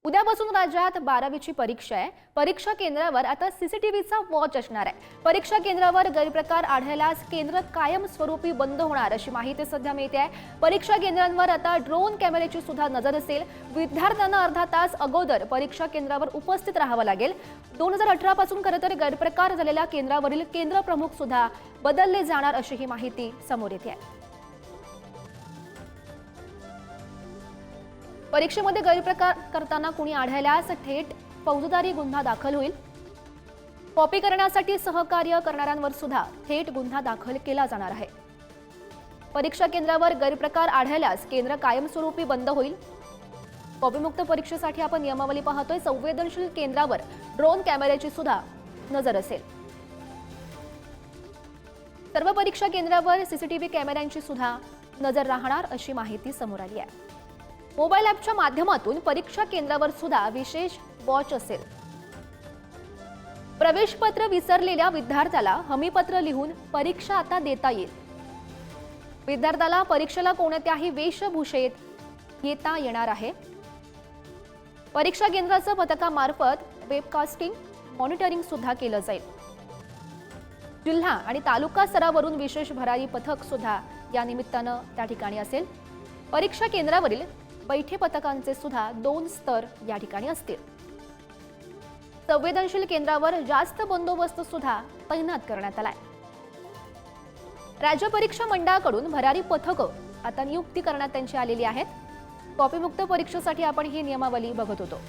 उद्यापासून राज्यात 12वीची परीक्षा आहे। परीक्षा केंद्रावर आता सीसीटीव्हीचा वॉच असणार आहे। परीक्षा केंद्रावर गैरप्रकार आढळल्यास केंद्र कायमस्वरूपी बंद होणार अशी माहिती सध्या मिळते आहे। परीक्षा केंद्रांवर आता ड्रोन कॅमेऱ्याची सुद्धा नजर असेल। विद्यार्थ्यांना अर्धा तास अगोदर परीक्षा केंद्रावर उपस्थित राहावं लागेल। 2018 पासून खरं तर गैरप्रकार झालेल्या केंद्रावरील केंद्र प्रमुख सुद्धा बदलले जाणार अशी ही माहिती समोर येते आहे। परीक्षेमध्ये गैरप्रकार करताना कुणी आढळल्यास थेट फौजदारी गुन्हा दाखल होईल। कॉपी करण्यासाठी सहकार्य करणाऱ्यांवर सुद्धा थेट गुन्हा दाखल केला जाणार आहे। परीक्षा केंद्रावर गैरप्रकार आढळल्यास केंद्र कायमस्वरूपी बंद होईल। कॉपीमुक्त परीक्षेसाठी आपण नियमावली पाहतोय। संवेदनशील केंद्रावर ड्रोन कॅमेऱ्याची सुद्धा नजर असेल। सर्व परीक्षा केंद्रावर सीसीटीव्ही कॅमेऱ्यांची सुद्धा नजर राहणार अशी माहिती समोर आली आहे। मोबाईल ॲपच्या माध्यमातून परीक्षा केंद्रावर सुद्धा विशेष वॉच असेल। प्रवेशपत्र विसरलेल्या विद्यार्थ्याला हमीपत्र लिहून परीक्षा आता देता येईल। विद्यार्थ्याला परीक्षेला कोणत्याही वेशभूषेत येता येणार आहे। परीक्षा केंद्राचं पथकामार्फत वेबकास्टिंग मॉनिटरिंग सुद्धा केलं जाईल। जिल्हा आणि तालुका स्तरावरून विशेष भरारी पथक सुद्धा या निमित्तानं त्या ठिकाणी असेल। परीक्षा केंद्रावरील बैठे पथकांचे सुद्धा 2 स्तर या ठिकाणी असतील। संवेदनशील केंद्रावर जास्त बंदोबस्त सुद्धा तैनात करण्यात आलाय। राज्य परीक्षा मंडळाकडून भरारी पथकं आता नियुक्ती करण्यात त्यांची आलेली आहेत। कॉपीमुक्त परीक्षेसाठी आपण ही नियमावली बघत होतो।